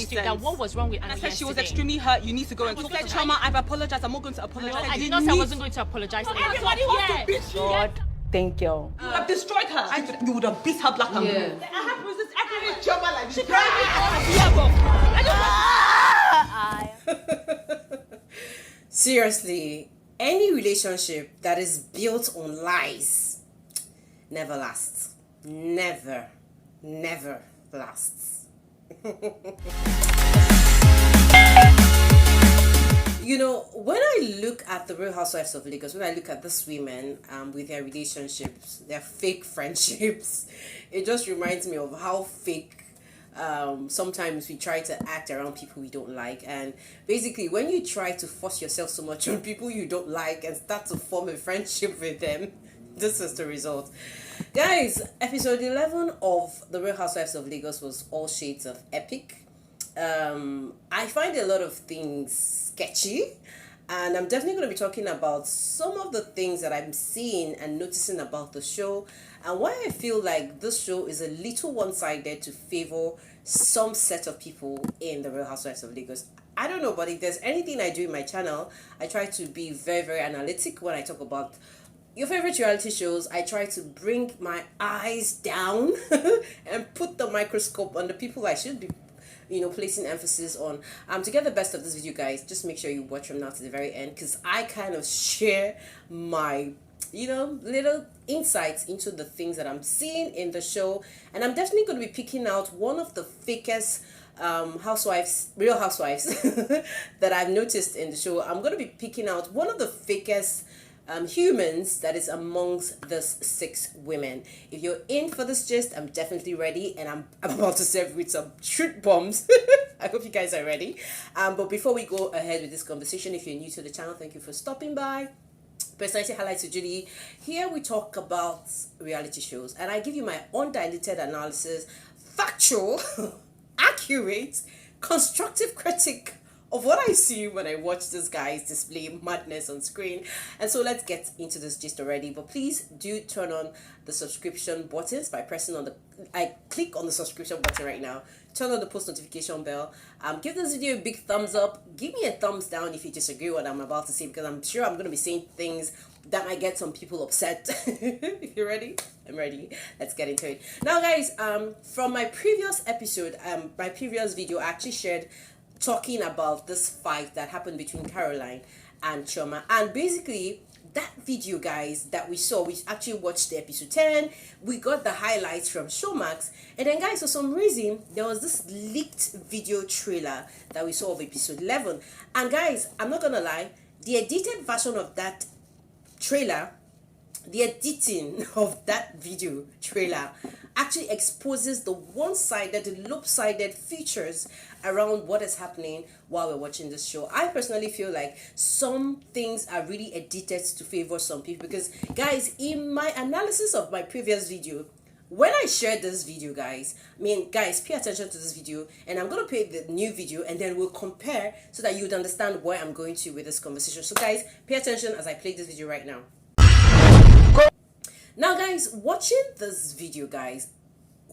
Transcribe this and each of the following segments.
asked you that what was wrong with Annie I said she was yesterday? extremely hurt. You need to go and talk to Chioma. I've apologized. I'm not going to apologize. No, I did not say I wasn't going to apologize. Everybody wants to beat you. God, thank you. You would have destroyed her. You would have beat her black and blue. I have resist every Chioma like this. She Seriously, any relationship that is built on lies never lasts. Never lasts. You know, when I look at the Real Housewives of Lagos, when I look at these women with their relationships, their fake friendships, it just reminds me of how fake sometimes we try to act around people we don't like. And basically, when you try to force yourself so much on people you don't like and start to form a friendship with them, this is the result. Guys, episode 11 of the Real Housewives of Lagos was all shades of epic. I find a lot of things sketchy, and I'm definitely going to be talking about some of the things that I'm seeing and noticing about the show, and why I feel like this show is a little one-sided to favor some set of people in the Real Housewives of Lagos. I don't know, but if there's anything I do in my channel, I try to be very, very analytic when I talk about your favorite reality shows. I try to bring my eyes down and put the microscope on the people I should be, placing emphasis on. To get the best of this video, guys, just make sure you watch from now to the very end, because I kind of share my little insights into the things that I'm seeing in the show. And I'm definitely going to be picking out one of the fakest real housewives that I've noticed in the show. I'm going to be picking out one of the fakest humans that is amongst these 6 women. If you're in for this gist, I'm definitely ready, and I'm about to serve with some truth bombs. I hope you guys are ready. But before we go ahead with this conversation, if you're new to the channel, thank you for stopping by. Personality Highlights with Julie. Here we talk about reality shows, and I give you my undiluted analysis, factual, accurate, constructive critique of what I see when I watch this guys display madness on screen. And so let's get into this gist already. But please do turn on the subscription buttons by pressing on click on the subscription button right now. Turn on the post notification bell. Give this video a big thumbs up. Give me a thumbs down if you disagree with what I'm about to say, because I'm sure I'm going to be saying things that might get some people upset. If you're ready, I'm ready. Let's get into it. Now, guys, from my previous episode, my previous video, I actually shared talking about this fight that happened between Carolyn and Chioma. And basically, that video, guys, that we saw, we actually watched the episode 10. We got the highlights from Chioma'S. And then, guys, for some reason, there was this leaked video trailer that we saw of episode 11. And, guys, I'm not gonna lie, the edited version of that trailer, the editing of that video trailer actually exposes the one-sided, the lopsided features around what is happening while we're watching this show. I personally feel like some things are really edited to favor some people, because, guys, in my analysis of my previous video, when I shared this video, guys, guys, pay attention to this video, and I'm going to play the new video, and then we'll compare so that you'd understand where I'm going to with this conversation. So, guys, pay attention as I play this video right now. Now, guys, watching this video, guys,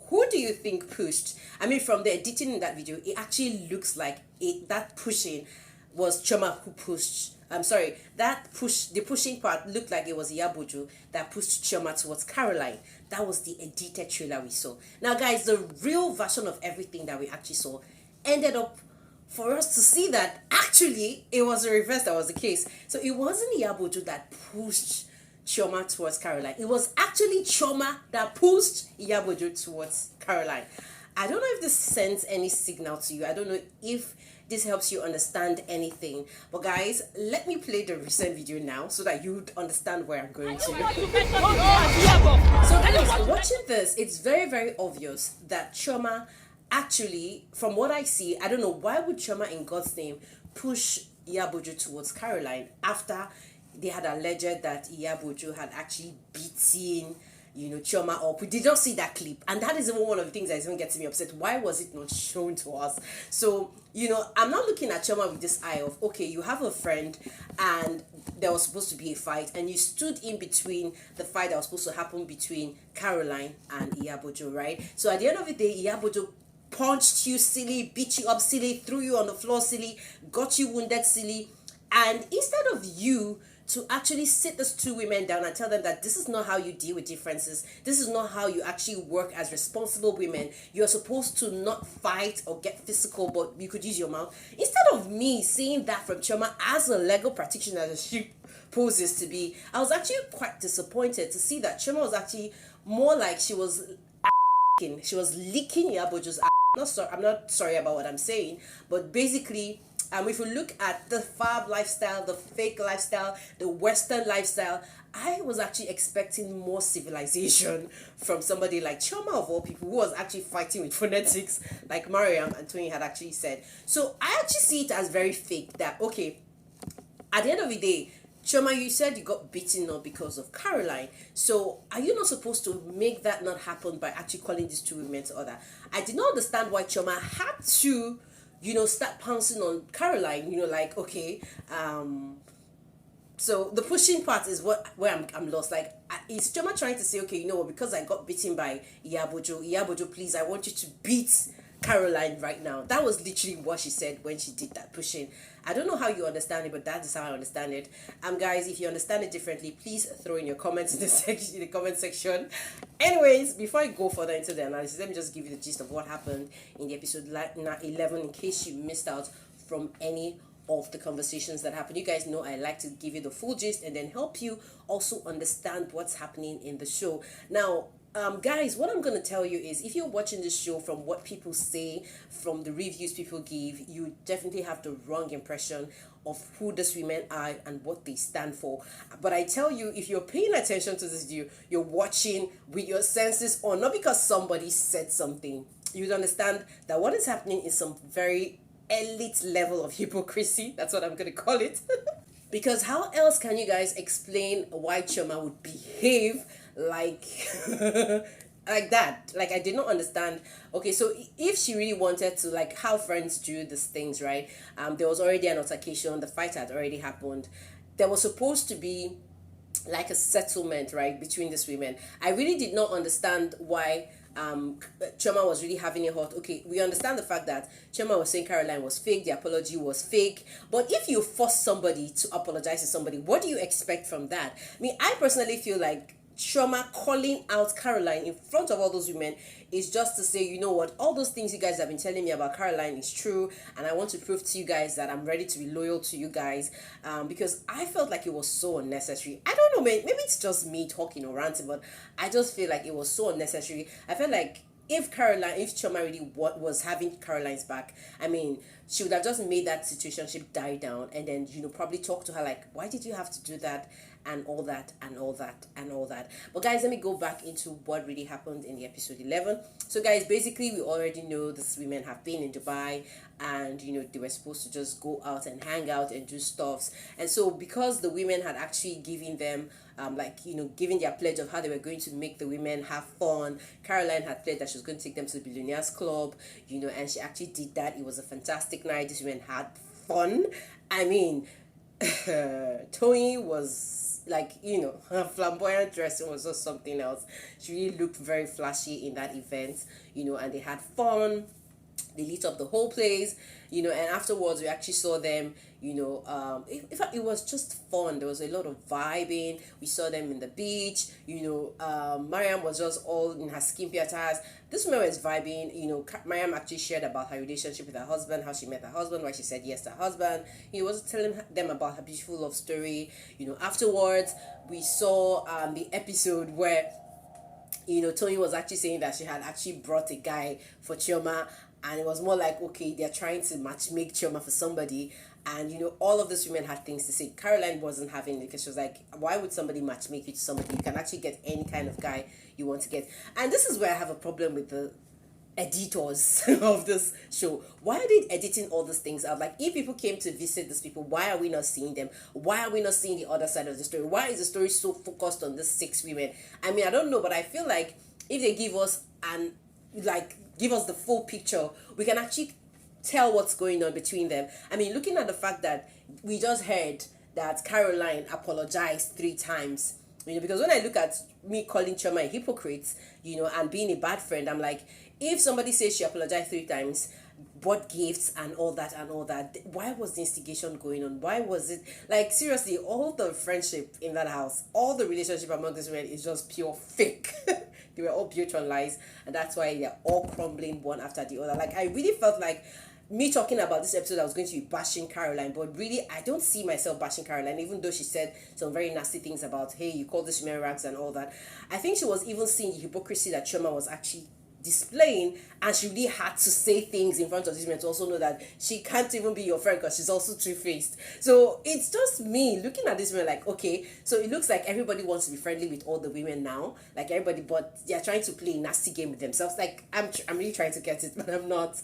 who do you think pushed? From the editing in that video, it actually looks like that pushing was Chioma who pushed. I'm sorry, the pushing part looked like it was Iyabojo that pushed Chioma towards Carolyn. That was the edited trailer we saw. Now, guys, the real version of everything that we actually saw ended up for us to see that actually it was the reverse that was the case. So it wasn't Iyabojo that pushed Chioma towards Carolyn. It was actually Chioma that pushed Iyabojo towards Carolyn. I don't know if this sends any signal to you. I don't know if this helps you understand anything. But, guys, let me play the recent video now so that you'd understand where I'm going to. So, guys, watching this, it's very, very obvious that Chioma actually, from what I see, I don't know, why would Chioma in God's name push Iyabojo towards Carolyn after they had alleged that Iyabojo had actually beaten, Chioma up. We did not see that clip. And that is even one of the things that is even getting me upset. Why was it not shown to us? So, I'm not looking at Chioma with this eye of, okay, you have a friend and there was supposed to be a fight, and you stood in between the fight that was supposed to happen between Carolyn and Iyabojo, right? So at the end of the day, Iyabojo punched you silly, beat you up silly, threw you on the floor silly, got you wounded silly. And instead of you to actually sit those two women down and tell them that this is not how you deal with differences, this is not how you actually work as responsible women, you're supposed to not fight or get physical, but you could use your mouth. Instead of me seeing that from Chioma as a legal practitioner that she poses to be, I was actually quite disappointed to see that Chioma was actually more like she was licking Yabojo's I'm not sorry about what I'm saying, but basically, if we look at the fab lifestyle, the fake lifestyle, the Western lifestyle, I was actually expecting more civilization from somebody like Chioma of all people, who was actually fighting with phonetics, like Mariam and Tony had actually said. So I actually see it as very fake that, okay, at the end of the day, Chioma, you said you got beaten up because of Caroline. So are you not supposed to make that not happen by actually calling these two women to order? I did not understand why Chioma had to, start pouncing on Caroline, like, okay, so the pushing part is where I'm lost. Like, is Chioma trying to say, okay, because I got beaten by Iyabojo, please, I want you to beat Caroline right now. That was literally what she said when she did that pushing. I don't know how you understand it, but that is how I understand it. Guys, if you understand it differently, please throw in your comments in the comment section. Anyways, before I go further into the analysis, let me just give you the gist of what happened in the episode 11 in case you missed out from any of the conversations that happened. You guys know I like to give you the full gist and then help you also understand what's happening in the show. Now, guys, what I'm going to tell you is, if you're watching this show from what people say, from the reviews people give, you definitely have the wrong impression of who these women are and what they stand for. But I tell you, if you're paying attention to this video, you're watching with your senses on, not because somebody said something. You would understand that what is happening is some very elite level of hypocrisy. That's what I'm going to call it. Because how else can you guys explain why Chioma would behave like like that? Like, I did not understand. Okay, so if she really wanted to, like how friends do these things, right? There was already an altercation, the fight had already happened, there was supposed to be like a settlement, right, between these women. I really did not understand why Chioma was really having a hot. Okay, we understand the fact that Chioma was saying Caroline was fake, the apology was fake, but if you force somebody to apologize to somebody, what do you expect from that? I mean, I personally feel like Chioma calling out Caroline in front of all those women is just to say, you know what, all those things you guys have been telling me about Caroline is true, and I want to prove to you guys that I'm ready to be loyal to you guys, because I felt like it was so unnecessary. I don't know, maybe it's just me talking or ranting, but I just feel like it was so unnecessary. I felt like if Chioma really was having Caroline's back, I mean, she would have just made that situationship die down and then, probably talk to her like, why did you have to do that? And all that, and all that, and all that. But guys, let me go back into what really happened in the episode 11. So guys, basically, we already know these women have been in Dubai, and they were supposed to just go out and hang out and do stuffs. And so because the women had actually given them giving their pledge of how they were going to make the women have fun, Caroline had pledged that she was going to take them to the Billionaires Club, and she actually did that. It was a fantastic night. These women had fun. I mean, Tony was her flamboyant dressing was just something else. She really looked very flashy in that event, and they had fun. They lit up the whole place, and afterwards we actually saw them, in fact, it was just fun. There was a lot of vibing. We saw them in the beach, Mariam was just all in her skimpy attires. This woman was vibing. Mariam actually shared about her relationship with her husband, how she met her husband, why she said yes to her husband. He was telling them about her beautiful love story. Afterwards we saw the episode where Tony was actually saying that she had actually brought a guy for Chioma, and it was more like, okay, they're trying to make Chioma for somebody. And all of these women had things to say. Caroline wasn't having it because she was like, why would somebody make you to somebody? You can actually get any kind of guy you want to get. And this is where I have a problem with the editors of this show. Why are they editing all these things out? Like, if people came to visit these people, why are we not seeing them? Why are we not seeing the other side of the story? Why is the story so focused on these 6 women? I mean, I don't know, but I feel like if they give us the full picture, we can actually tell what's going on between them. I mean, looking at the fact that we just heard that Caroline apologized 3 times, because when I look at me calling Chioma a hypocrite, and being a bad friend, I'm like, if somebody says she apologized 3 times, bought gifts and all that, why was the instigation going on? Why was it like, seriously, all the friendship in that house, all the relationship among these women is just pure fake. They were all built on lies, and that's why they're all crumbling one after the other. Like, I really felt like me talking about this episode, I was going to be bashing Caroline, but really, I don't see myself bashing Caroline, even though she said some very nasty things about, hey, you call this women rags and all that. I think she was even seeing the hypocrisy that Chioma was actually displaying, and she really had to say things in front of these men to also know that she can't even be your friend because she's also two-faced. So it's just me looking at this women like, okay, so it looks like everybody wants to be friendly with all the women now, like everybody, but they're trying to play a nasty game with themselves. Like, I'm really trying to get it, but I'm not.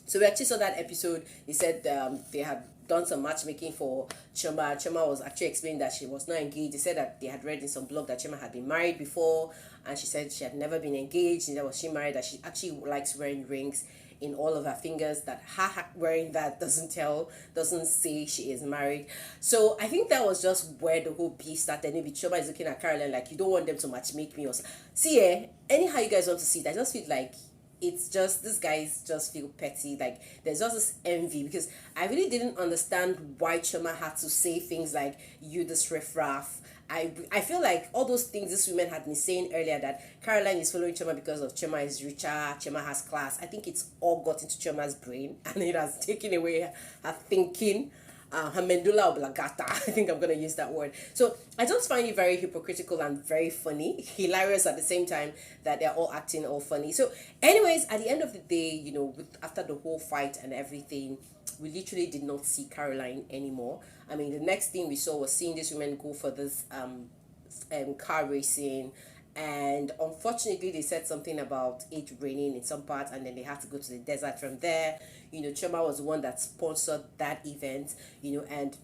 So we actually saw that episode. They said they had done some matchmaking for Chioma. Chioma was actually explaining that she was not engaged. They said that they had read in some blog that Chioma had been married before, and she said she had never been engaged, neither was she married, that she actually likes wearing rings in all of her fingers, that her wearing that doesn't say she is married. So I think that was just where the whole beef started. Maybe Chioma is looking at Carolyn like, you don't want them to matchmake me, or see, anyhow you guys want to see it. I just feel like it's just, these guys just feel petty. Like, there's just this envy, because I really didn't understand why Chioma had to say things like, you this riffraff. I feel like all those things these women had been saying earlier, that Caroline is following Chioma because of Chioma is richer, Chioma has class. I think it's all got into Chioma's brain, and it has taken away her thinking. Her medulla oblongata, I think I'm going to use that word. So I just find it very hypocritical and very funny, hilarious at the same time, that they're all acting all funny. So anyways, at the end of the day, after the whole fight and everything, we literally did not see Caroline anymore. I mean, the next thing we saw was seeing these women go for this car racing, and unfortunately they said something about it raining in some parts, and then they had to go to the desert from there. Chioma was the one that sponsored that event, and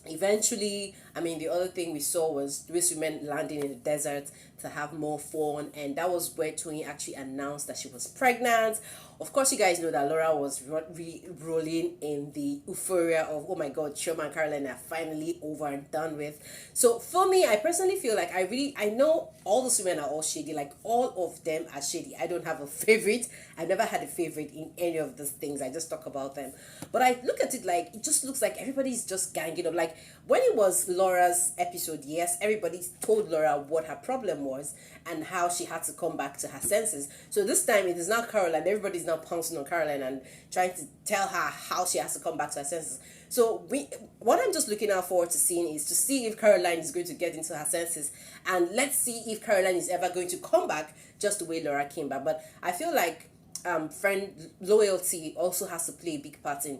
eventually, I mean, the other thing we saw was these women landing in the desert to have more fun, and that was where Tony actually announced that she was pregnant. Of course, you guys know that Laura was rolling in the euphoria of, oh my god, Chioma and Caroline are finally over and done with. So for me, I personally feel like I know all those women are all shady, like all of them are shady. I don't have a favorite. I've never had a favorite in any of these things. I just talk about them. But I look at it like, it just looks like everybody's just ganging up. Like, when it was Laura's episode, yes, everybody told Laura what her problem was and how she had to come back to her senses. So this time it is not Caroline. Everybody's now pouncing on Caroline and trying to tell her how she has to come back to her senses. So what I'm just looking out forward to seeing is to see if Caroline is going to get into her senses, and let's see if Caroline is ever going to come back just the way Laura came back. But I feel like friend loyalty also has to play a big part in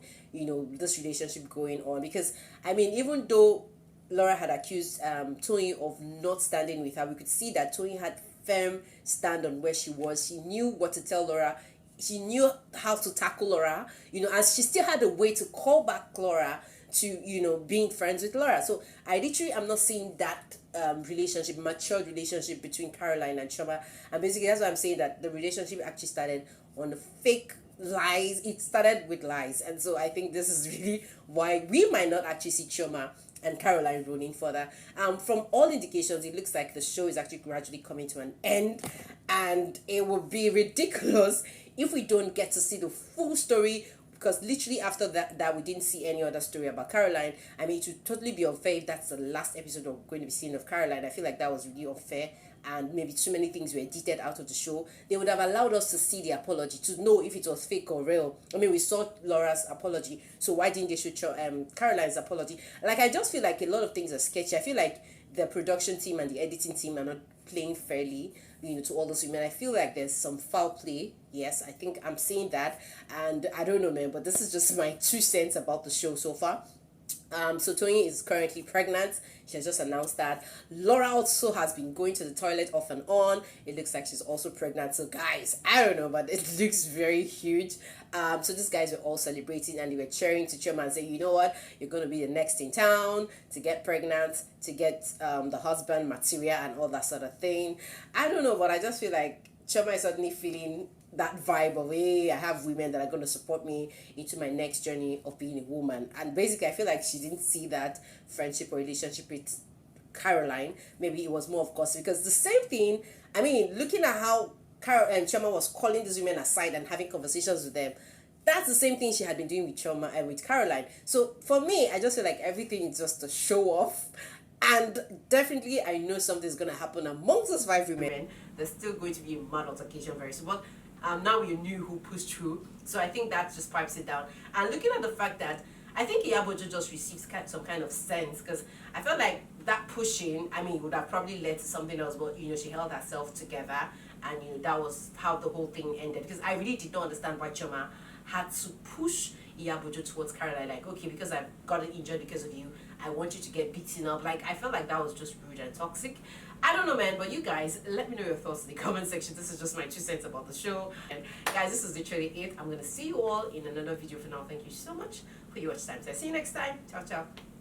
this relationship going on, because I mean, even though Laura had accused Tony of not standing with her, we could see that Tony had firm stand on where she was. She knew what to tell Laura. She knew how to tackle Laura, and she still had a way to call back Laura to, being friends with Laura. So I literally am not seeing that matured relationship between Caroline and Chioma. And basically that's why I'm saying that the relationship actually started on the fake lies. It started with lies. And so I think this is really why we might not actually see Chioma and Caroline rolling further. From all indications, it looks like the show is actually gradually coming to an end, and it would be ridiculous if we don't get to see the full story, because literally after that we didn't see any other story about Caroline. I mean, it would totally be unfair if that's the last episode we're going to be seeing of Caroline. I feel like that was really unfair, and maybe too many things were edited out of the show. They would have allowed us to see the apology, to know if it was fake or real. I mean, we saw Laura's apology, so why didn't they show Caroline's apology? Like, I just feel like a lot of things are sketchy. I feel like the production team and the editing team are not playing fairly, to all those women. I feel like there's some foul play. Yes, I think I'm saying that, and I don't know, man, but this is just my 2 cents about the show so far. So Tony is currently pregnant. She has just announced that. Laura also has been going to the toilet off and on. It looks like she's also pregnant. So guys, I don't know, but it looks very huge. So these guys were all celebrating, and they were cheering to Chioma and saying, you know what, you're going to be the next in town to get pregnant, to get the husband material and all that sort of thing. I don't know, but I just feel like Chioma is suddenly feeling that vibe of, hey, I have women that are going to support me into my next journey of being a woman. And basically, I feel like she didn't see that friendship or relationship with Caroline. Maybe it was more of course, because the same thing, I mean, looking at how Carol and Chioma was calling these women aside and having conversations with them. That's the same thing she had been doing with Chioma and with Caroline. So for me, I just feel like everything is just a show off. And definitely, I know something's going to happen amongst those 5 women. There's still going to be a mad altercation very soon. But now you knew who pushed through. So I think that just pipes it down. And looking at the fact that I think Iyabojo just received some kind of sense, because I felt like that pushing, I mean, would have probably led to something else, but you know, she held herself together, and you know, that was how the whole thing ended. Because I really did not understand why Chioma had to push Iyabojo towards Caroline, like, okay, because I've gotten injured because of you, I want you to get beaten up. Like, I felt like that was just rude and toxic. I don't know, man, but you guys, let me know your thoughts in the comment section. This is just my 2 cents about the show. And guys, this is literally it. I'm going to see you all in another video for now. Thank you so much for your watch time. So I see you next time. Ciao, ciao.